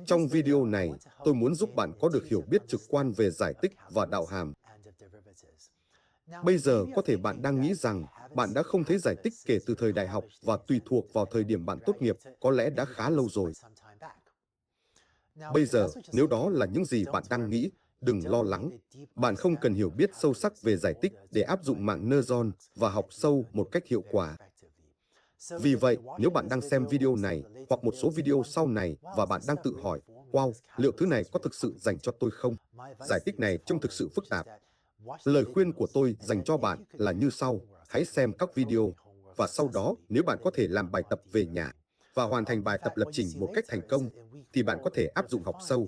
Trong video này, tôi muốn giúp bạn có được hiểu biết trực quan về giải tích và đạo hàm. Bây giờ có thể bạn đang nghĩ rằng bạn đã không thấy giải tích kể từ thời đại học và tùy thuộc vào thời điểm bạn tốt nghiệp có lẽ đã khá lâu rồi. Bây giờ, nếu đó là những gì bạn đang nghĩ, đừng lo lắng. Bạn không cần hiểu biết sâu sắc về giải tích để áp dụng mạng Neuron và học sâu một cách hiệu quả. Vì vậy, nếu bạn đang xem video này hoặc một số video sau này và bạn đang tự hỏi, wow, liệu thứ này có thực sự dành cho tôi không? Giải tích này trông thực sự phức tạp. Lời khuyên của tôi dành cho bạn là như sau, hãy xem các video và sau đó nếu bạn có thể làm bài tập về nhà và hoàn thành bài tập lập trình một cách thành công thì bạn có thể áp dụng học sâu.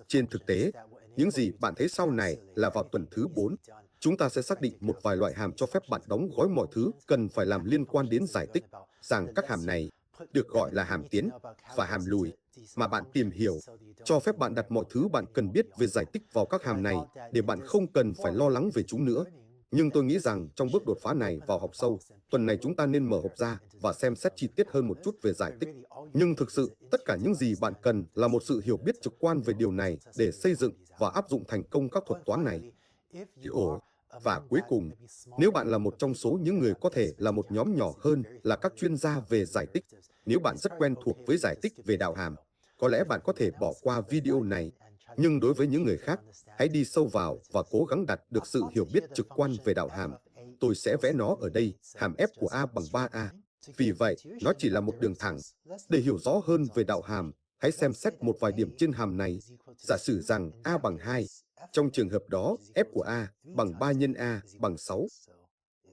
Trên thực tế, những gì bạn thấy sau này là vào tuần thứ 4, chúng ta sẽ xác định một vài loại hàm cho phép bạn đóng gói mọi thứ cần phải làm liên quan đến giải tích, rằng các hàm này được gọi là hàm tiến và hàm lùi mà bạn tìm hiểu, cho phép bạn đặt mọi thứ bạn cần biết về giải tích vào các hàm này để bạn không cần phải lo lắng về chúng nữa. Nhưng tôi nghĩ rằng trong bước đột phá này vào học sâu, tuần này chúng ta nên mở hộp ra và xem xét chi tiết hơn một chút về giải tích. Nhưng thực sự, tất cả những gì bạn cần là một sự hiểu biết trực quan về điều này để xây dựng và áp dụng thành công các thuật toán này. Và cuối cùng, nếu bạn là một trong số những người có thể là một nhóm nhỏ hơn là các chuyên gia về giải tích, nếu bạn rất quen thuộc với giải tích về đạo hàm, có lẽ bạn có thể bỏ qua video này. Nhưng đối với những người khác, hãy đi sâu vào và cố gắng đạt được sự hiểu biết trực quan về đạo hàm. Tôi sẽ vẽ nó ở đây, hàm f của A bằng 3A. Vì vậy, nó chỉ là một đường thẳng. Để hiểu rõ hơn về đạo hàm, hãy xem xét một vài điểm trên hàm này. Giả sử rằng A bằng 2. Trong trường hợp đó, f của A bằng 3 nhân A bằng 6.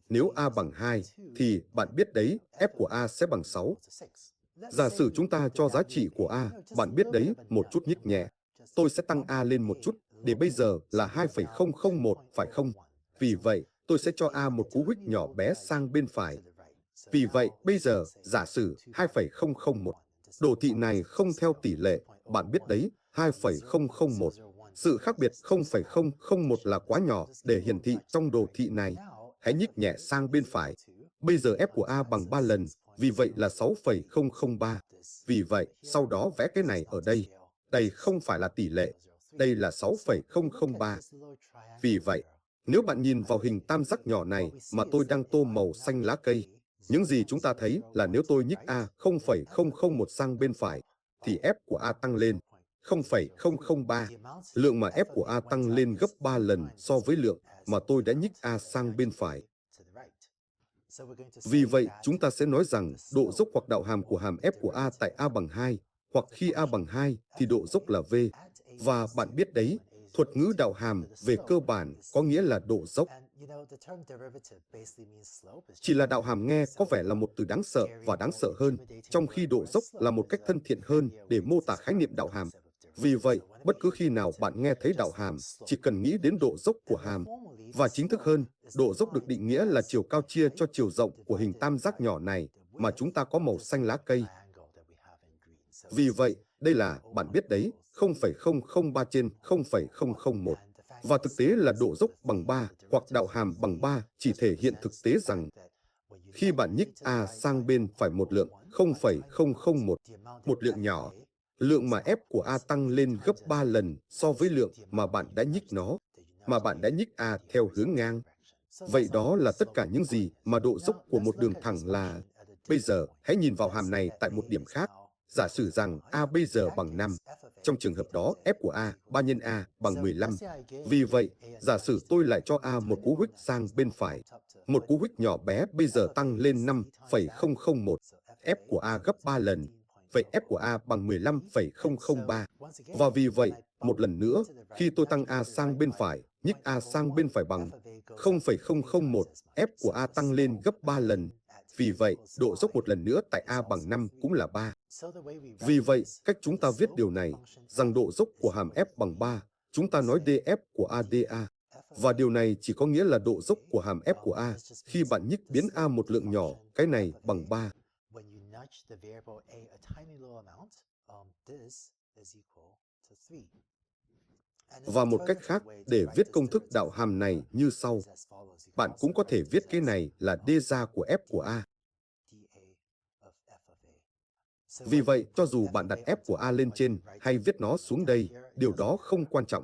Nếu A bằng 2, thì bạn biết đấy, f của A sẽ bằng 6. Giả sử chúng ta cho giá trị của A, bạn biết đấy, một chút nhích nhẹ. Tôi sẽ tăng A lên một chút, để bây giờ là 2,001, phải không? Vì vậy, tôi sẽ cho A một cú huých nhỏ bé sang bên phải. Vì vậy, bây giờ, giả sử 2,001. Đồ thị này không theo tỷ lệ, bạn biết đấy, 2,001. Sự khác biệt 0,001 là quá nhỏ để hiển thị trong đồ thị này. Hãy nhích nhẹ sang bên phải. Bây giờ f của A bằng 3 lần, vì vậy là 6,003. Vì vậy, sau đó vẽ cái này ở đây. Đây không phải là tỷ lệ. Đây là 6,003. Vì vậy, nếu bạn nhìn vào hình tam giác nhỏ này mà tôi đang tô màu xanh lá cây, những gì chúng ta thấy là nếu tôi nhích A 0,001 sang bên phải, thì f của A tăng lên 0,003. Lượng mà f của A tăng lên gấp 3 lần so với lượng mà tôi đã nhích A sang bên phải. Vì vậy, chúng ta sẽ nói rằng độ dốc hoặc đạo hàm của hàm f của A tại A bằng 2, hoặc khi A bằng 2 thì độ dốc là V. Và bạn biết đấy, thuật ngữ đạo hàm về cơ bản có nghĩa là độ dốc. Chỉ là đạo hàm nghe có vẻ là một từ đáng sợ và đáng sợ hơn, trong khi độ dốc là một cách thân thiện hơn để mô tả khái niệm đạo hàm. Vì vậy, bất cứ khi nào bạn nghe thấy đạo hàm, chỉ cần nghĩ đến độ dốc của hàm. Và chính thức hơn, độ dốc được định nghĩa là chiều cao chia cho chiều rộng của hình tam giác nhỏ này mà chúng ta có màu xanh lá cây. Vì vậy, đây là, bạn biết đấy, 0,003 trên 0,001. Và thực tế là độ dốc bằng 3 hoặc đạo hàm bằng 3 chỉ thể hiện thực tế rằng khi bạn nhích A sang bên phải một lượng 0,001, một lượng nhỏ, lượng mà f của A tăng lên gấp 3 lần so với lượng mà bạn đã nhích nó, mà bạn đã nhích A theo hướng ngang. Vậy đó là tất cả những gì mà độ dốc của một đường thẳng là. Bây giờ, hãy nhìn vào hàm này tại một điểm khác. Giả sử rằng A bây giờ bằng 5. Trong trường hợp đó, f của A, 3 nhân A bằng 15. Vì vậy, giả sử tôi lại cho A một cú huých sang bên phải. Một cú huých nhỏ bé bây giờ tăng lên 5,001. F của A gấp 3 lần. Vậy F của A bằng 15,003. Và vì vậy, một lần nữa, khi tôi tăng A sang bên phải, nhích A sang bên phải bằng 0,001, F của A tăng lên gấp 3 lần. Vì vậy, độ dốc một lần nữa tại A bằng 5 cũng là 3. Vì vậy, cách chúng ta viết điều này, rằng độ dốc của hàm f bằng 3, chúng ta nói df của ADA. Và điều này chỉ có nghĩa là độ dốc của hàm f của A khi bạn nhích biến A một lượng nhỏ, cái này bằng 3. Và một cách khác để viết công thức đạo hàm này như sau. Bạn cũng có thể viết cái này là d ra của f của A. Vì vậy, cho dù bạn đặt f của A lên trên hay viết nó xuống đây, điều đó không quan trọng.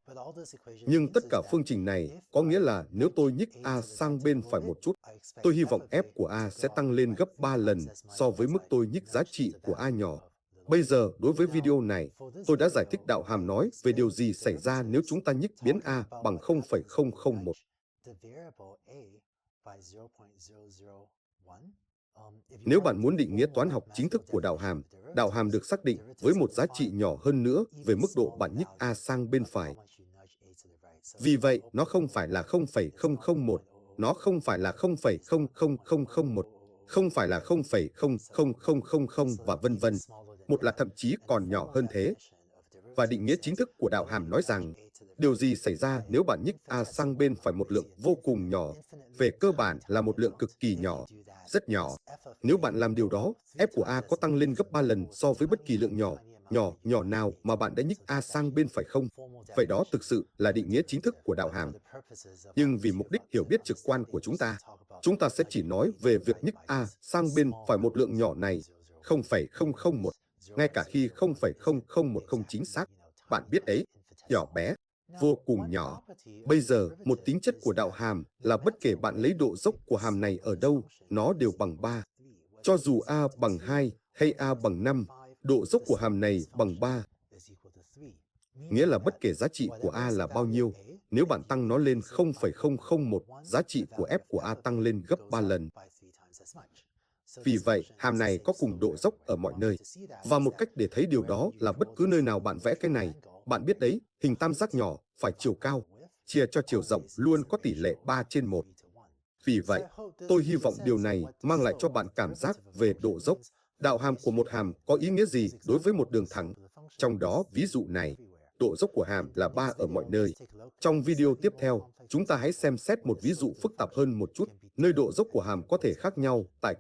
Nhưng tất cả phương trình này có nghĩa là nếu tôi nhích A sang bên phải một chút, tôi hy vọng f của A sẽ tăng lên gấp 3 lần so với mức tôi nhích giá trị của A nhỏ. Bây giờ, đối với video này, tôi đã giải thích đạo hàm nói về điều gì xảy ra nếu chúng ta nhích biến A bằng 0,001. Nếu bạn muốn định nghĩa toán học chính thức của đạo hàm được xác định với một giá trị nhỏ hơn nữa về mức độ bạn nhích A sang bên phải. Vì vậy, nó không phải là 0,001, nó không phải là 0,00001, không phải là 0,00000 và vân vân. Một là thậm chí còn nhỏ hơn thế. Và định nghĩa chính thức của đạo hàm nói rằng, điều gì xảy ra nếu bạn nhích A sang bên phải một lượng vô cùng nhỏ, về cơ bản là một lượng cực kỳ nhỏ, rất nhỏ. Nếu bạn làm điều đó, f của A có tăng lên gấp 3 lần so với bất kỳ lượng nhỏ nào mà bạn đã nhích A sang bên phải không? Vậy đó thực sự là định nghĩa chính thức của đạo hàm. Nhưng vì mục đích hiểu biết trực quan của chúng ta sẽ chỉ nói về việc nhích A sang bên phải một lượng nhỏ này, 0,001, ngay cả khi 0,0010 không chính xác. Bạn biết đấy, nhỏ bé, vô cùng nhỏ. Bây giờ, một tính chất của đạo hàm là bất kể bạn lấy độ dốc của hàm này ở đâu, nó đều bằng 3. Cho dù A bằng 2 hay A bằng 5, độ dốc của hàm này bằng 3. Nghĩa là bất kể giá trị của A là bao nhiêu, nếu bạn tăng nó lên 0,001, giá trị của f của A tăng lên gấp 3 lần. Vì vậy, hàm này có cùng độ dốc ở mọi nơi. Và một cách để thấy điều đó là bất cứ nơi nào bạn vẽ cái này, bạn biết đấy, hình tam giác nhỏ phải chiều cao, chia cho chiều rộng luôn có tỷ lệ 3/1. Vì vậy, tôi hy vọng điều này mang lại cho bạn cảm giác về độ dốc. Đạo hàm của một hàm có ý nghĩa gì đối với một đường thẳng? Trong đó, ví dụ này, độ dốc của hàm là 3 ở mọi nơi. Trong video tiếp theo, chúng ta hãy xem xét một ví dụ phức tạp hơn một chút, nơi độ dốc của hàm có thể khác nhau tại các